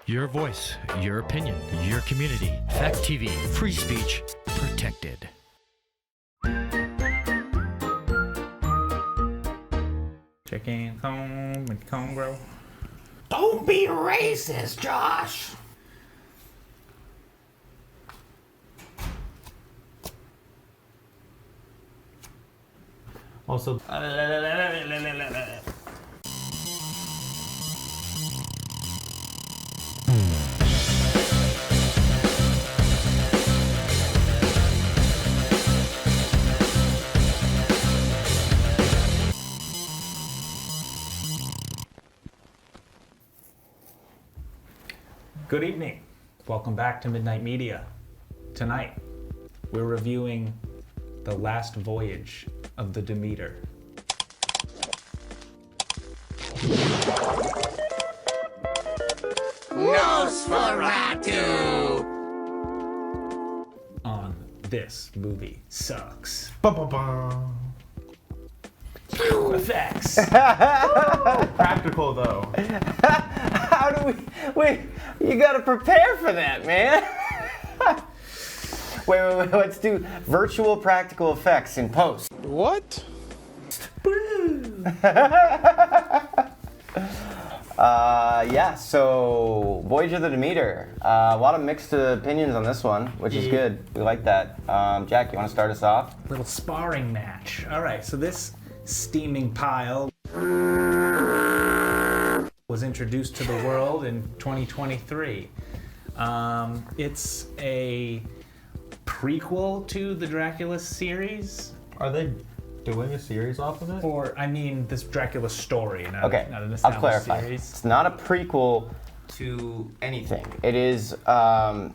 Your voice, your opinion, your community. Fact TV, free speech, protected. Chicken comb and comb grow. Don't be racist, Josh. Also, good evening. Welcome back to Midnight Media. Tonight, we're reviewing the last voyage of the Demeter. Nosferatu! On This Movie Sucks. Effects. Practical though. How do we... Wait, you gotta prepare for that, man. Wait, let's do virtual practical effects in post. What? Yeah, so Voyage of the Demeter. A lot of mixed opinions on this one, which is good. We like that. Jack, you want to start us off? Little sparring match. All right, so this steaming pile was introduced to the world in 2023. It's a prequel to the Dracula series. Are they doing a series off of it? Or, I mean, this Dracula story, not Okay, an I'll established clarify. series. It's not a prequel to anything. It is a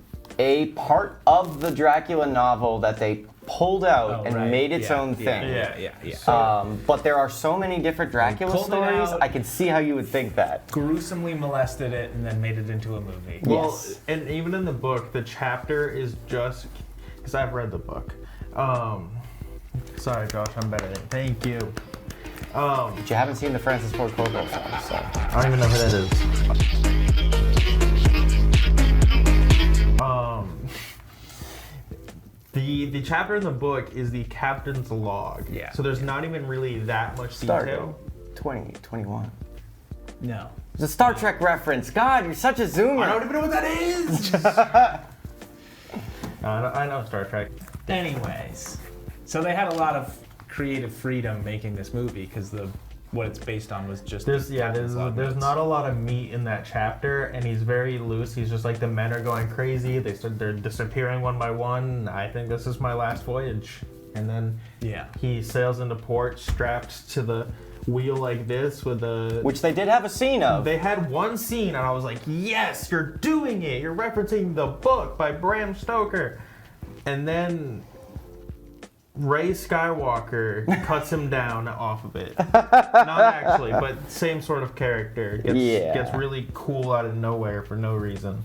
part of the Dracula novel that they pulled out and made its own thing. Yeah. But there are so many different Dracula pulled it stories, out. I can see how you would think that. Gruesomely molested it and then made it into a movie. Well, Yes. and even in the book, the chapter is just because I've read the book. Sorry, Josh, I'm better than you. Thank you. But you haven't seen the Francis Ford Coppola film, so. I don't even know who that is. The chapter in the book is the captain's log. Yeah. So there's not even really that much Started detail. 2021. No. It's a Star Trek reference. God, you're such a zoomer. I don't even know what that is. I know Star Trek. Anyways, so they had a lot of creative freedom making this movie because what it's based on was just There's not a lot of meat in that chapter, and he's very loose. He's just like, the men are going crazy. They're disappearing one by one. I think this is my last voyage. And then he sails into port, strapped to the wheel like this with a... Which they did have a scene of. They had one scene, and I was like, yes, you're doing it. You're referencing the book by Bram Stoker. And then Ray Skywalker cuts him down off of it. Not actually, but same sort of character. Gets really cool out of nowhere for no reason.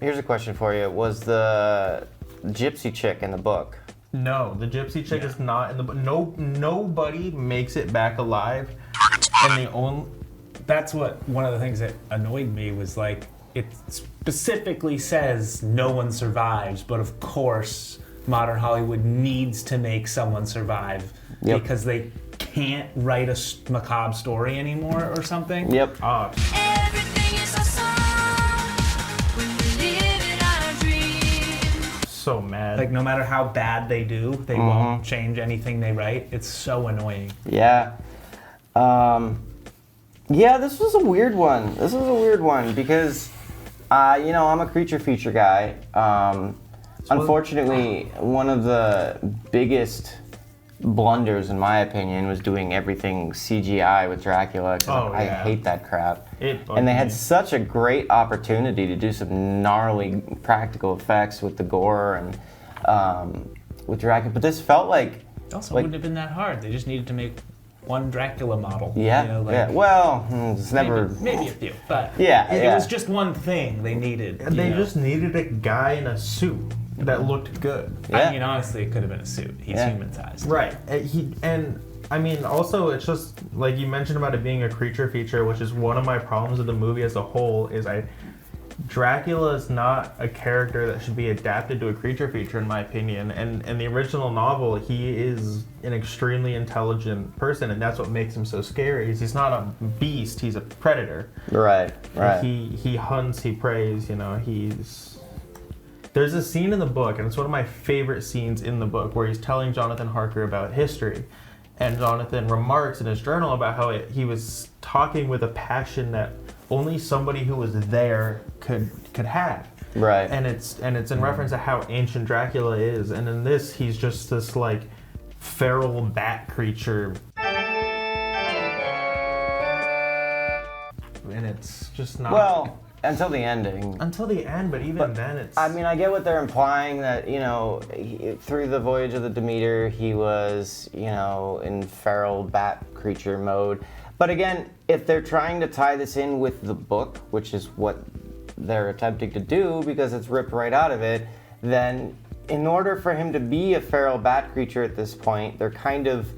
Here's a question for you. Was the gypsy chick in the book? No, the gypsy chick is not in the book. Nobody makes it back alive. And That's what one of the things that annoyed me was, like, it specifically says no one survives, but of course modern Hollywood needs to make someone survive because they can't write a macabre story anymore or something. Yep. Everything is a song when we live in our dreams. so mad. Like, no matter how bad they do, they won't change anything they write. It's so annoying. Yeah. Yeah, this was a weird one. Because, I'm a creature feature guy. Unfortunately, one of the biggest blunders, in my opinion, was doing everything CGI with Dracula. 'Cause I hate that crap. And they had such a great opportunity to do some gnarly practical effects with the gore and with Dracula. But this felt like... It also wouldn't have been that hard. They just needed to make one Dracula model. Yeah, you know, like, yeah. Well, it's never... Maybe a few, but it was just one thing they needed. They just needed a guy in a suit that looked good. Yeah. I mean, honestly, it could have been a suit. He's human-sized. Right. Also, it's just, like you mentioned about it being a creature feature, which is one of my problems with the movie as a whole, is Dracula is not a character that should be adapted to a creature feature, in my opinion. And in the original novel, he is an extremely intelligent person, and that's what makes him so scary. He's not a beast; he's a predator. Right. He hunts, he preys. There's a scene in the book, and it's one of my favorite scenes in the book, where he's telling Jonathan Harker about history. And Jonathan remarks in his journal about how he was talking with a passion that only somebody who was there could have. Right. And it's in reference to how ancient Dracula is. And in this, he's just this like feral bat creature. And it's just not. Well, until the ending. Until the end, but even then it's... I mean, I get what they're implying, that, through the Voyage of the Demeter, he was, in feral bat creature mode. But again, if they're trying to tie this in with the book, which is what they're attempting to do because it's ripped right out of it, then in order for him to be a feral bat creature at this point, they're kind of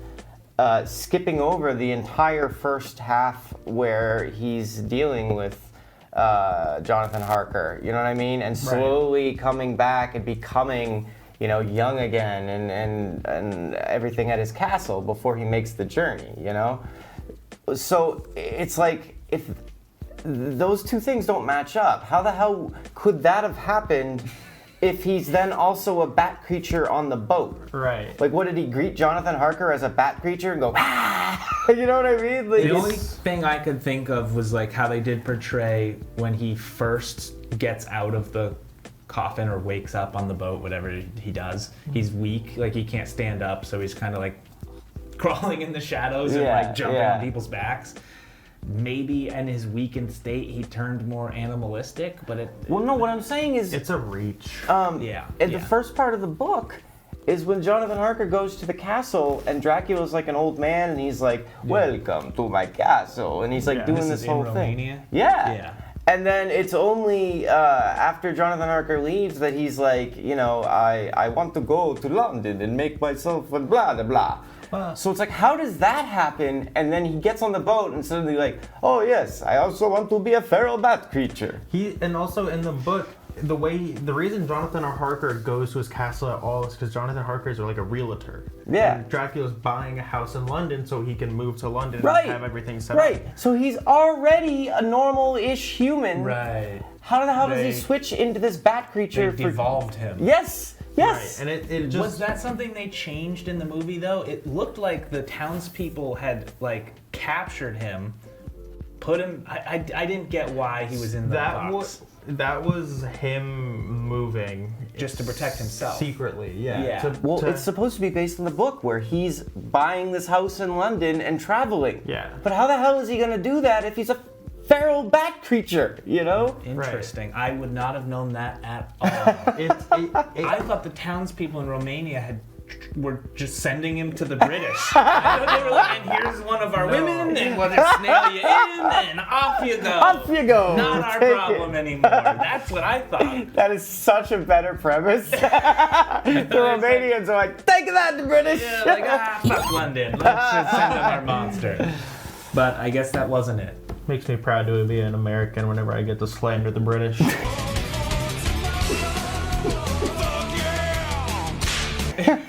skipping over the entire first half where he's dealing with Jonathan Harker, you know what I mean? And slowly coming back and becoming, young again and everything at his castle before he makes the journey, So it's like, if those two things don't match up, how the hell could that have happened if he's then also a bat creature on the boat? Right. Like, what did he greet Jonathan Harker as a bat creature and go, ah? You know what I mean? Like, the only thing I could think of was like how they did portray when he first gets out of the coffin or wakes up on the boat, whatever he does. He's weak, like he can't stand up, so he's kind of like crawling in the shadows and like jumping on people's backs. Maybe in his weakened state he turned more animalistic, but well, no, what I'm saying is it's a reach. The first part of the book is when Jonathan Harker goes to the castle and Dracula's like an old man and he's like, welcome to my castle, and he's like doing this whole thing. Romania? Yeah. And then it's only after Jonathan Harker leaves that he's like, I want to go to London and make myself a blah, blah, blah. Wow. So it's like, how does that happen? And then he gets on the boat and suddenly like, oh yes, I also want to be a feral bat creature. And also in the book, the reason Jonathan Harker goes to his castle at all is because Jonathan Harker is like a realtor. Yeah. And Dracula's buying a house in London so he can move to London and have everything set up. Right. So he's already a normal-ish human. Right. How the hell does he switch into this bat creature? They devolved him. Yes. Right. And it just... Was that something they changed in the movie, though? It looked like the townspeople had, like, captured him, put him... I didn't get why he was in the box. That was him moving. Just to protect himself. Secretly, yeah. It's supposed to be based on the book where he's buying this house in London and traveling. Yeah. But how the hell is he going to do that if he's a feral bat creature, Interesting. Right. I would not have known that at all. I thought the townspeople in Romania were just sending him to the British. I thought they were like, and here's one of our women, and we'll just snail you in, and off you go. Off you go. Not our problem anymore. That's what I thought. That is such a better premise. The Romanians are like, take that, the British. Yeah, like, fuck London. Let's just send them our monster. But I guess that wasn't it. Makes me proud to be an American whenever I get to slander the British.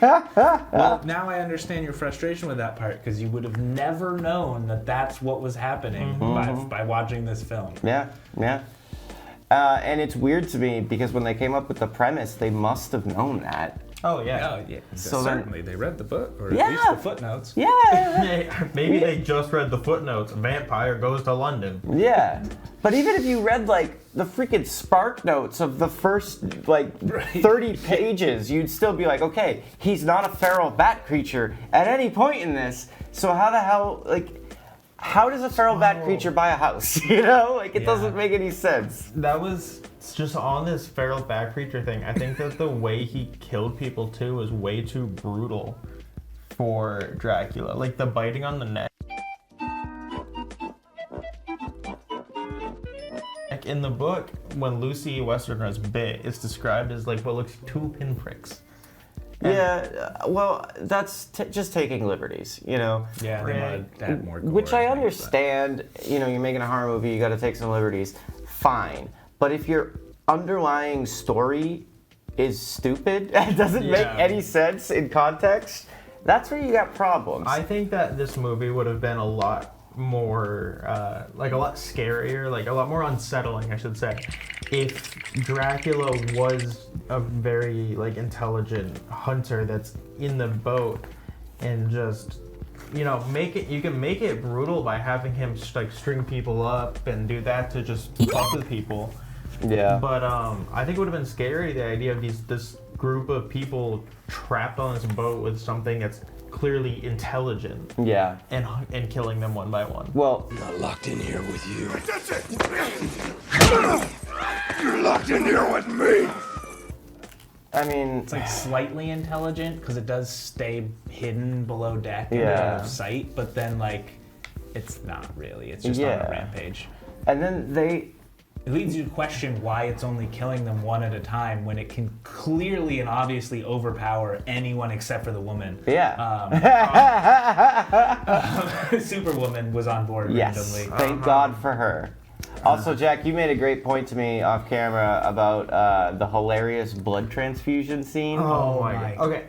Well, now I understand your frustration with that part, because you would have never known that that's what was happening by watching this film. Yeah. And it's weird to me because when they came up with the premise, they must have known that. Oh, yeah. Oh, yeah. So certainly, they read the book, or at least the footnotes. Yeah. Maybe they just read the footnotes. Vampire goes to London. Yeah. But even if you read, like, the freaking spark notes of the first, 30 pages, you'd still be like, okay, he's not a feral bat creature at any point in this. So how the hell, how does a feral bat creature buy a house? It doesn't make any sense. That was just on this feral bat creature thing. I think that the way he killed people too was way too brutal for Dracula. Like the biting on the neck. In the book, when Lucy Westerner is bit, it's described as like what looks 2 pinpricks. Well, that's just taking liberties, Yeah, they might add more gore. Which I understand, you're making a horror movie, you gotta take some liberties. Fine. But if your underlying story is stupid and doesn't make any sense in context, that's where you got problems. I think that this movie would have been a lot more, like a lot scarier, like a lot more unsettling, I should say, if Dracula was a very like intelligent hunter that's in the boat and just, you know, you can make it brutal by having him like string people up and do that to just fuck with people. Yeah. But I think it would have been scary, the idea of this group of people trapped on this boat with something that's clearly intelligent. Yeah. And killing them one by one. Well, I'm not locked in here with you. That's it! You're locked in here with me! I mean, It's like slightly intelligent because it does stay hidden below deck and out of sight, but then like it's not really. It's just on a rampage. And then It leads you to question why it's only killing them one at a time when it can clearly and obviously overpower anyone except for the woman. Yeah. Superwoman was on board randomly. Thank God for her. Also, Jack, you made a great point to me off camera about the hilarious blood transfusion scene. Oh my God. Okay.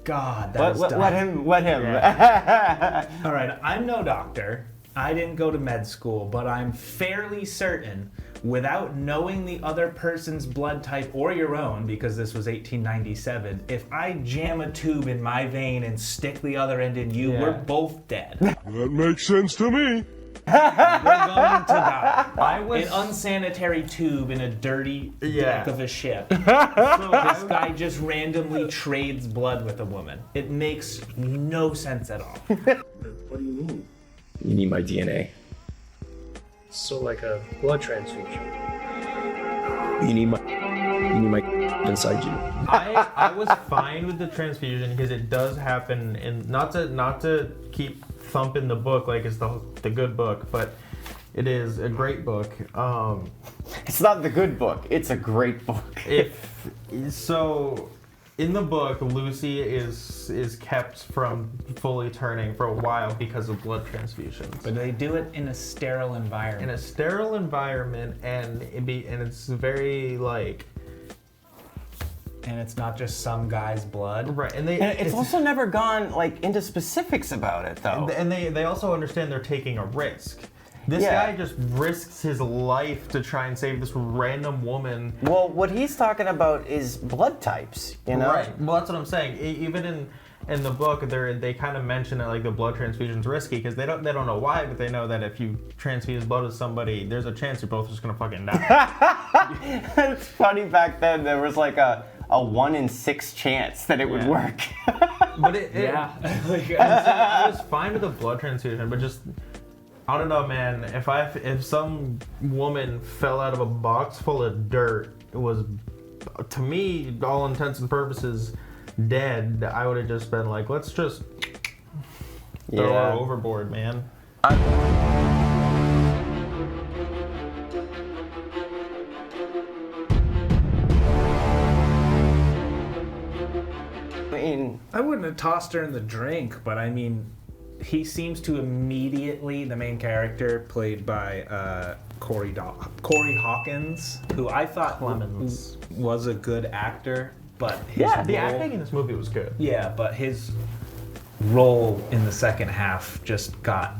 God, that was dumb. Let him. Yeah. All right, I'm no doctor. I didn't go to med school, but I'm fairly certain, without knowing the other person's blood type or your own, because this was 1897, if I jam a tube in my vein and stick the other end in you, we're both dead. That makes sense to me. We're going to die. An unsanitary tube in a dirty deck of a ship. So this guy just randomly trades blood with a woman. It makes no sense at all. What do you mean? You need my DNA. So like a blood transfusion. You need my inside you. I was fine with the transfusion because it does happen, and not to keep thumping the book like it's the good book, but it is a great book. It's not the good book. It's a great book. In the book, Lucy is kept from fully turning for a while because of blood transfusions. But they do it in a sterile environment. In a sterile environment, and it's very like. And it's not just some guy's blood. Right, And it's also never gone like into specifics about it though. And they also understand they're taking a risk. This guy just risks his life to try and save this random woman. Well, what he's talking about is blood types, you know? Right. Well, that's what I'm saying. Even in the book, they kind of mention that like the blood transfusion's risky because they don't know why, but they know that if you transfuse blood with somebody, there's a chance you're both just gonna fucking die. It's funny, back then there was like a 1 in 6 chance that it would work. But I was fine with the blood transfusion, but just. I don't know, man. If some woman fell out of a box full of dirt, it was, to me, all intents and purposes, dead, I would have just been like, let's just throw her overboard, man. I mean, I wouldn't have tossed her in the drink, but I mean, he seems to immediately, the main character, played by Corey Hawkins, who I thought was a good actor, but the acting in this movie was good. Yeah, but his role in the second half just got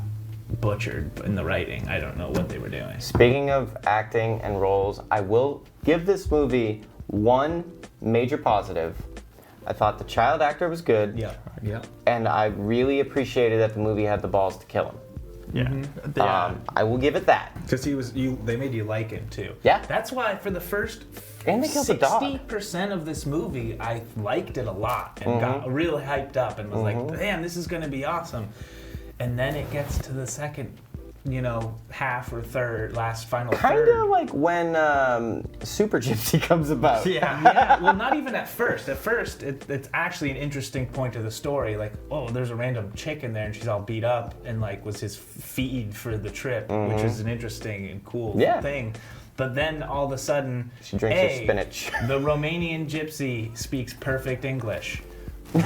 butchered in the writing. I don't know what they were doing. Speaking of acting and roles, I will give this movie one major positive. I thought the child actor was good. Yeah. And I really appreciated that the movie had the balls to kill him. Yeah. I will give it that. Because they made you like him too. Yeah. That's why for the first And they killed the dog. 60% of this movie, I liked it a lot and got really hyped up and was like, "Man, this is gonna be awesome." And then it gets to the second, half or final third. Kind of like when Super Gypsy comes about. Yeah. Well, not even at first. At first, it's actually an interesting point of the story. Like, oh, there's a random chick in there, and she's all beat up, and like was his feed for the trip, which is an interesting and cool thing. But then all of a sudden, She drinks her spinach. The Romanian gypsy speaks perfect English. If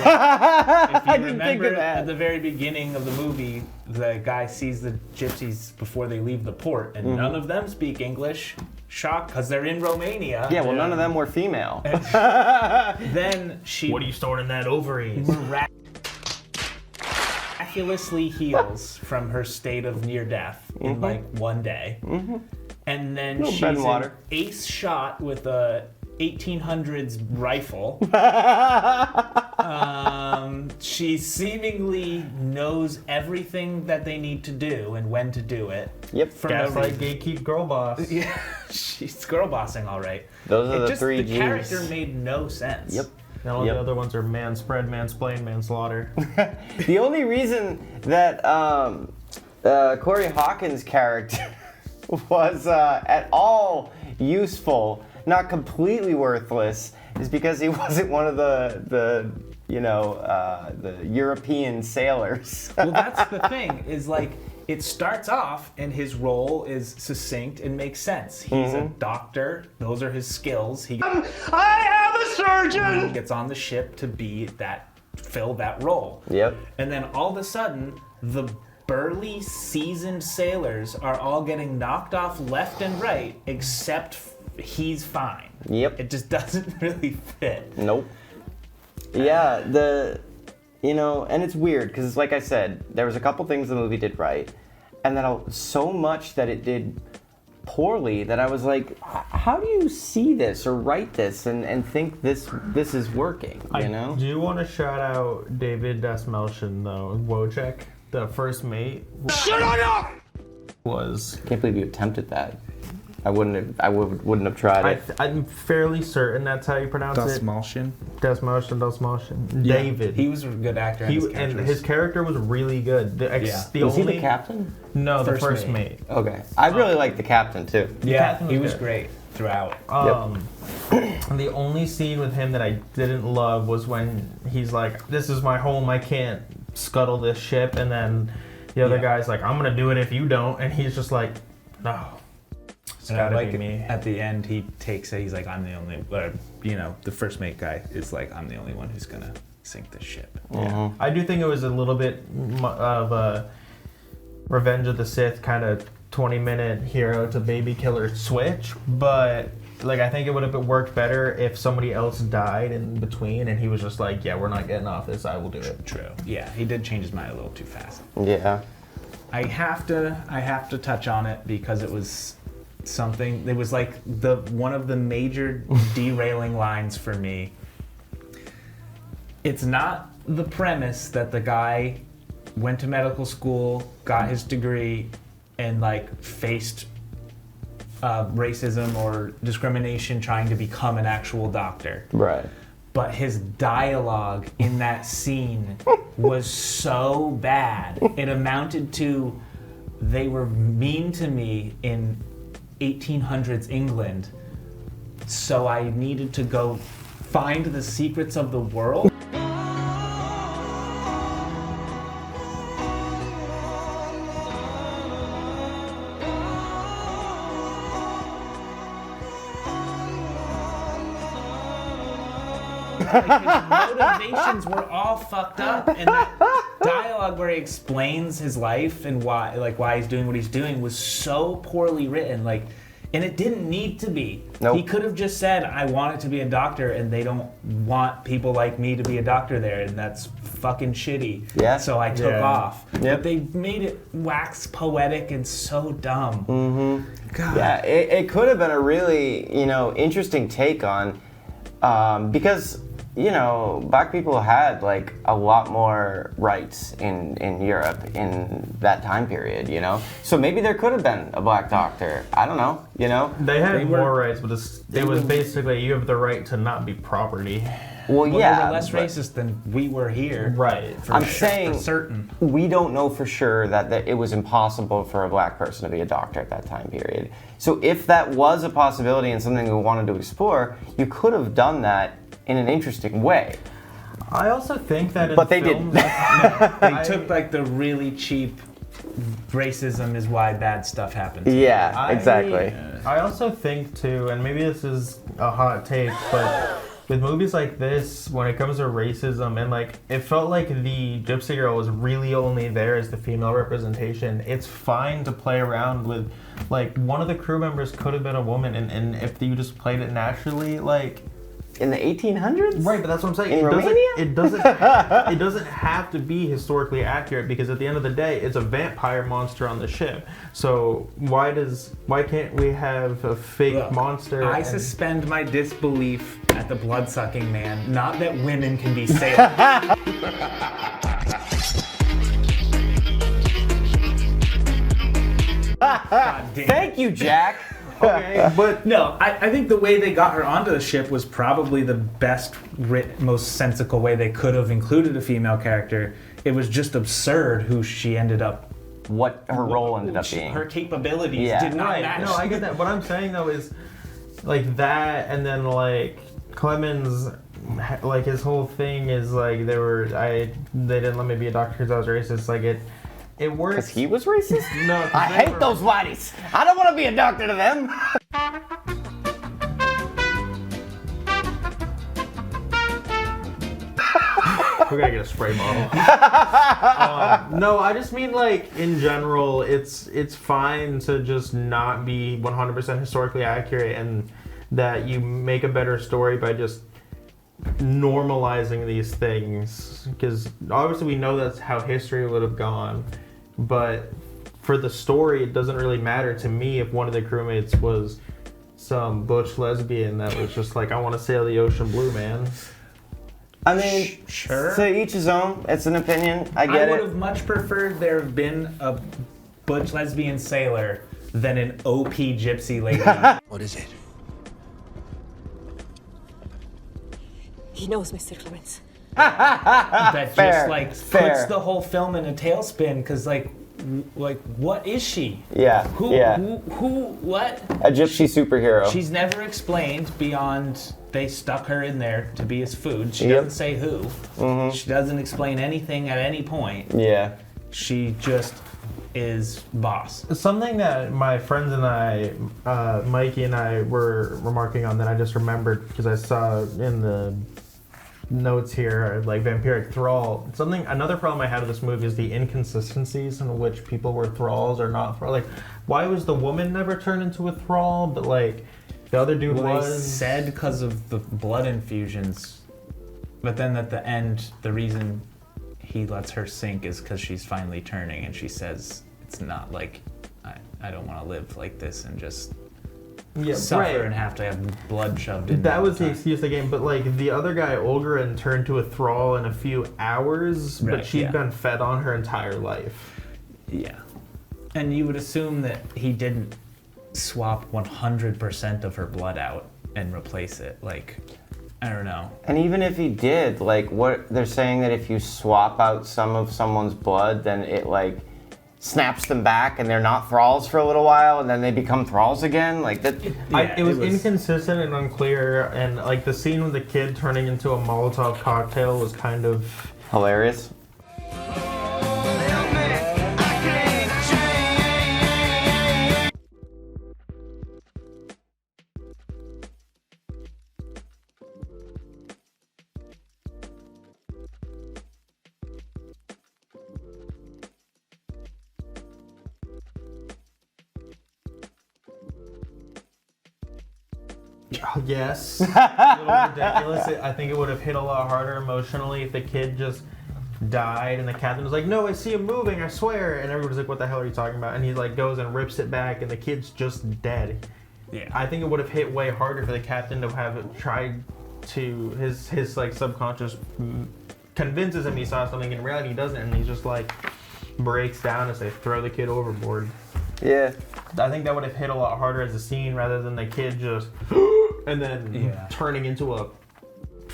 you remember at the very beginning of the movie, the guy sees the gypsies before they leave the port, and none of them speak English. shock because they're in Romania. Yeah, well, none of them were female. Then she What are you storing in that ovaries? miraculously heals from her state of near death in like one day. And then Little she's bread and an water. ace shot with a 1800s rifle. She seemingly knows everything that they need to do and when to do it. Yep. For no Gaslight, reason. gatekeep, girl boss. Yeah, she's girl bossing all right. Those are the three The G's. character made no sense. Yep. And all Yep. the other ones are man spread, mansplain, manslaughter. The only reason that Corey Hawkins' character was at all useful, not completely worthless, is because he wasn't one of the European sailors. Well, that's the thing, is like, it starts off and his role is succinct and makes sense. He's a doctor, those are his skills. I am a surgeon! He gets on the ship to fill that role. Yep. And then all of a sudden, the burly, seasoned sailors are all getting knocked off left and right, except he's fine. Yep. It just doesn't really fit. Nope. Yeah, and it's weird because, like I said, there was a couple things the movie did right, and then so much that it did poorly that I was like, how do you see this or write this and think this is working? You know? I do want to shout out David Dasmelchian though, Wojciech, the first mate. Shut up! Was I can't believe you attempted that. I wouldn't have tried it. I'm fairly certain that's how you pronounce it. Dasmalchian. Dasmalchian. David. He was a good actor. And his character was really good. Was he the captain? No, the First first mate. mate. Okay. I really liked the captain too. Yeah, captain he was was good. great throughout. And the only scene with him that I didn't love was when he's like, "This is my home. I can't scuttle this ship," and then the other guy's like, "I'm gonna do it if you don't," and he's just like, "No." It's And I gotta like be me. at the end, he takes it. He's like, "I'm the only," the first mate guy is like, "I'm the only one who's gonna sink this ship." Yeah. I do think it was a little bit of a Revenge of the Sith kind of 20-minute hero to baby killer switch, but like I think it would have worked better if somebody else died in between and he was just like, "Yeah, we're not getting off this. I will do it." True. Yeah, he did change his mind a little too fast. Yeah. I have to touch on it because it was something. It was like one of the major derailing lines for me. It's not the premise that the guy went to medical school, got his degree, and like faced racism or discrimination trying to become an actual doctor. Right. But his dialogue in that scene was so bad. It amounted to, they were mean to me in 1800s England, so I needed to go find the secrets of the world. Like his motivations were all fucked up, and that dialogue where he explains his life and why he's doing what he's doing was so poorly written. Like, and it didn't need to be. Nope. He could have just said, "I wanted to be a doctor, and they don't want people like me to be a doctor there, and that's fucking shitty." Yeah. So I took off. Yep. But they made it wax poetic and so dumb. God. Yeah, it could have been a really, interesting take on, because, black people had like a lot more rights in Europe in that time period, So maybe there could have been a black doctor. I don't know, They had They were- more rights, but it was basically you have the right to not be property. Well, Well, yeah. they were less but racist than we were here. Right. I'm saying for certain. we don't know for sure that it was impossible for a black person to be a doctor at that time period. So if that was a possibility and something we wanted to explore, you could have done that in an interesting way. I also think that in But they films, They took like the really cheap racism is why bad stuff happens. Yeah, exactly. I also think too, and maybe this is a hot take, but with movies like this, when it comes to racism, and like it felt like the Gypsy Girl was really only there as the female representation. It's fine to play around with, like, one of the crew members could have been a woman, and if you just played it naturally, like. In the 1800s? Right, but that's what I'm saying. In Romania? It doesn't have to be historically accurate, because at the end of the day, it's a vampire monster on the ship. So why can't we have a fake monster? I suspend my disbelief at the blood-sucking man. Not that women can be sailors. God damn. Thank you, Jack. Okay, but no, I think the way they got her onto the ship was probably the best, most sensical way they could have included a female character. It was just absurd who she ended up. What her role ended up being. Her capabilities did not match. No, I get that. What I'm saying though is, like that, and then like Clemens, like his whole thing is like they didn't let me be a doctor because I was racist. Like it works. Because he was racist? No. I hate those whiteys. I don't want to be a doctor to them. We gotta get a spray bottle. No, I just mean like in general, it's fine to just not be 100% historically accurate, and that you make a better story by just normalizing these things. Because obviously we know that's how history would have gone, but for the story, it doesn't really matter to me if one of the crewmates was some butch lesbian that was just like, I want to sail the ocean blue, man. I mean, sure. To each his own. It's an opinion. I get it. I would have much preferred there have been a butch lesbian sailor than an OP gypsy lady. What is it? He knows, Mr. Clemens. That Fair, just fair. puts the whole film in a tailspin, because like what is she? Yeah. Who what? A gypsy superhero. She's never explained beyond they stuck her in there to be his food. She Yep. doesn't say who. Mm-hmm. She doesn't explain anything at any point. Yeah. She just is boss. Something that my friends and I, Mikey and I, were remarking on that I just remembered because I saw in the notes here, like vampiric thrall. Another problem I had with this movie is the inconsistencies in which people were thralls or not thralls. Like, why was the woman never turned into a thrall, but like the other dude They was? said because of the blood infusions, but then at the end, the reason he lets her sink is because she's finally turning, and she says it's not like I don't want to live like this and just suffer and have to have blood shoved in. That was the excuse they gave, but like the other guy, Olgarin, turned to a thrall in a few hours, but she'd been fed on her entire life. Yeah, and you would assume that he didn't swap 100% of her blood out and replace it. Like, I don't know. And even if he did, like, what they're saying that if you swap out some of someone's blood, then it like snaps them back and they're not thralls for a little while and then they become thralls again. Like that. It was inconsistent and unclear, and like the scene with the kid turning into a Molotov cocktail was kind of hilarious. Yes. A little ridiculous. I think it would have hit a lot harder emotionally if the kid just died and the captain was like, no, I see him moving, I swear. And everybody's like, what the hell are you talking about? And he like goes and rips it back and the kid's just dead. Yeah. I think it would have hit way harder for the captain to have tried to, his like subconscious convinces him he saw something. In reality he doesn't, and he just like breaks down as they throw the kid overboard. Yeah. I think that would have hit a lot harder as a scene rather than the kid just and then turning into a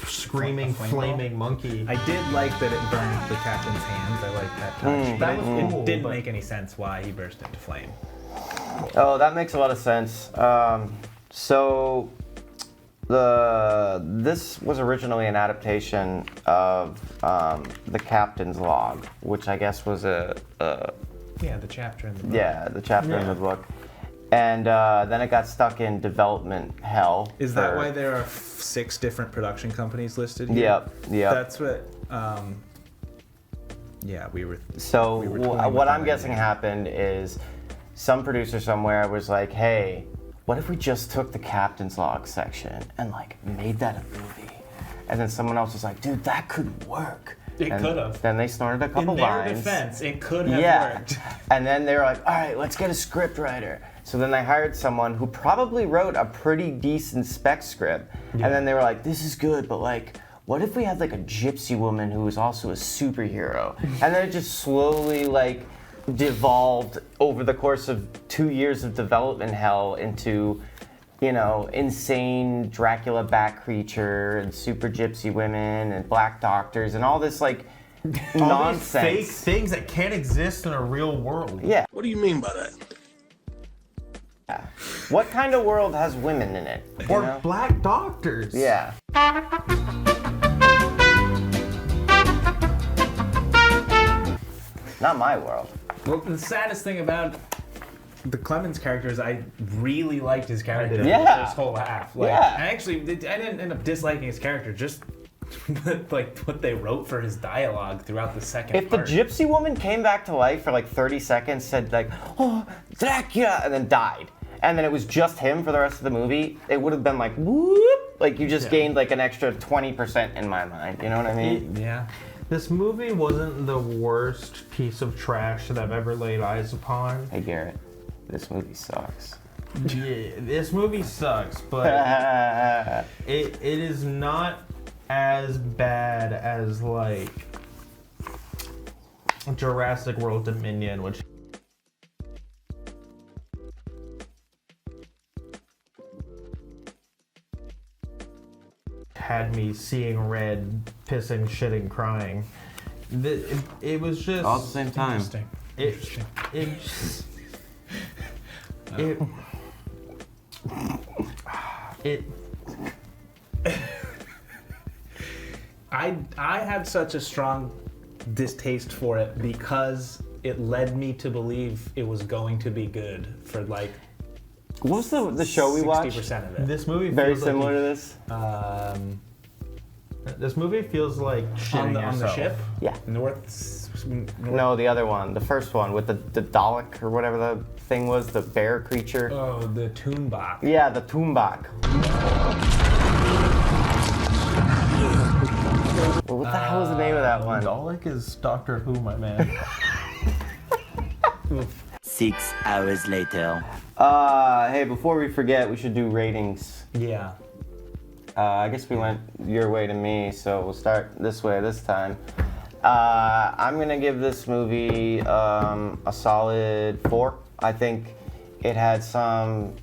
screaming, flaming monkey. I did like that it burned the captain's hands. I like that touch. That was cool, it didn't but make any sense why he burst into flame. Oh, that makes a lot of sense. So this was originally an adaptation of the captain's log, which I guess was the chapter in the book. Yeah, the chapter in the book. And then it got stuck in development hell. Is that why there are 6 different production companies listed here? Yep. That's what. Yeah, we were. So we were toying with what that I'm guessing idea. happened is some producer somewhere was like, "Hey, what if we just took the captain's log section and like made that a movie?" And then someone else was like, "Dude, that could work." It could have. Then they snorted a couple In their lines. defense, it could have worked. And then they were like, "All right, let's get a script writer." So then they hired someone who probably wrote a pretty decent spec script. Yeah. And then they were like, "This is good, but like, what if we had like a gypsy woman who was also a superhero?" And then it just slowly like devolved over the course of 2 years of development hell into, you know, insane Dracula bat creature and super gypsy women and black doctors and all this like All these nonsense. fake things that can't exist in a real world. Yeah. What do you mean by that? What kind of world has women in it? you Or know? black doctors. Yeah. Not my world. Well, the saddest thing about the Clemens character is I really liked his character Yeah. the first whole half. Like, Yeah. I didn't end up disliking his character, just like what they wrote for his dialogue throughout the second If the part. gypsy woman came back to life for like 30 seconds, said like, "Oh, Dracula," and then died, and then it was just him for the rest of the movie, it would have been like, whoop, like you just gained like an extra 20% in my mind. You know what I mean? Yeah. This movie wasn't the worst piece of trash that I've ever laid eyes upon. Hey Garrett, this movie sucks. Yeah, this movie sucks, but it is not as bad as like Jurassic World Dominion, which had me seeing red, pissing, shitting, crying. It was just All at the same time. Interesting. I had such a strong distaste for it because it led me to believe it was going to be good for like What was the show we watched? 60% of it. This movie Very feels similar to like this. This movie feels like shitting on the yourself. ship. Yeah. North. No, the other one, the first one with the Dalek or whatever the thing was, the bear creature. Oh, the Toonbach. Yeah, the Toonbach. Well, what the hell is the name of that one? Dalek is Doctor Who, my man. 6 hours later. Hey, before we forget, we should do ratings. Yeah. I guess we went your way to me, so we'll start this way this time. I'm gonna give this movie a solid 4. I think it had some,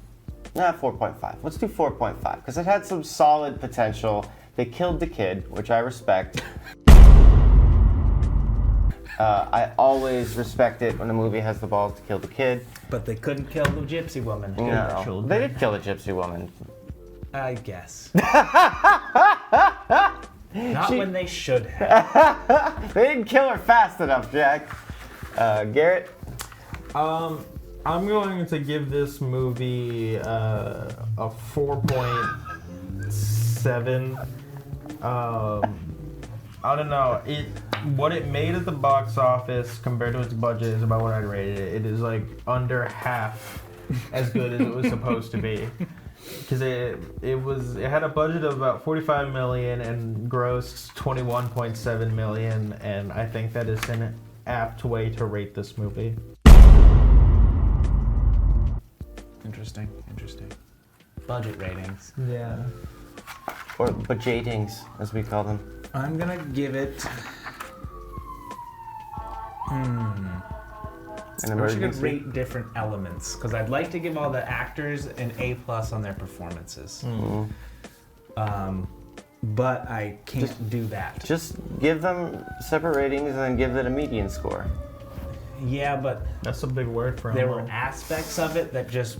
4.5. Let's do 4.5 because it had some solid potential. They killed the kid, which I respect. I always respect it when a movie has the balls to kill the kid. But they couldn't kill the gypsy woman. No, children. they did kill the gypsy woman. I guess. Not when they should have. They didn't kill her fast enough, Jack. Garrett? I'm going to give this movie a 4.7. I don't know. What it made at the box office compared to its budget is about what I'd rated it. It is like under half as good as it was supposed to be. Because it had a budget of about $45 million and grossed $21.7 million, and I think that is an apt way to rate this movie. Interesting. Budget ratings. Yeah. Or budgetings, as we call them. I'm gonna give it. An I wish I could emergency. rate different elements because I'd like to give all the actors an A+ on their performances. But I can't do that. Just give them separate ratings and then give it a median score. Yeah, but That's a big word for there him. were aspects of it that just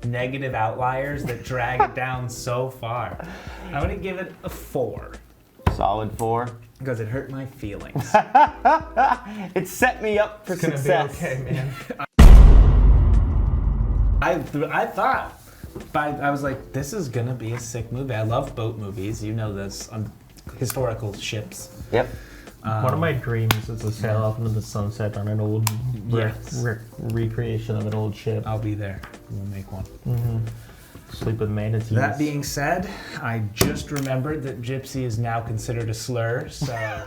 negative outliers that drag it down so far. I'm gonna give it a 4 Solid 4. because it hurt my feelings. It set me up for It's gonna success. be okay, man. I thought, I was like, this is gonna be a sick movie. I love boat movies. You know this, historical ships. Yep. One of my dreams is to sail off into the sunset on an old recreation of an old ship. I'll be there. We'll make one. Sleep with manatees. That being said, I just remembered that gypsy is now considered a slur, so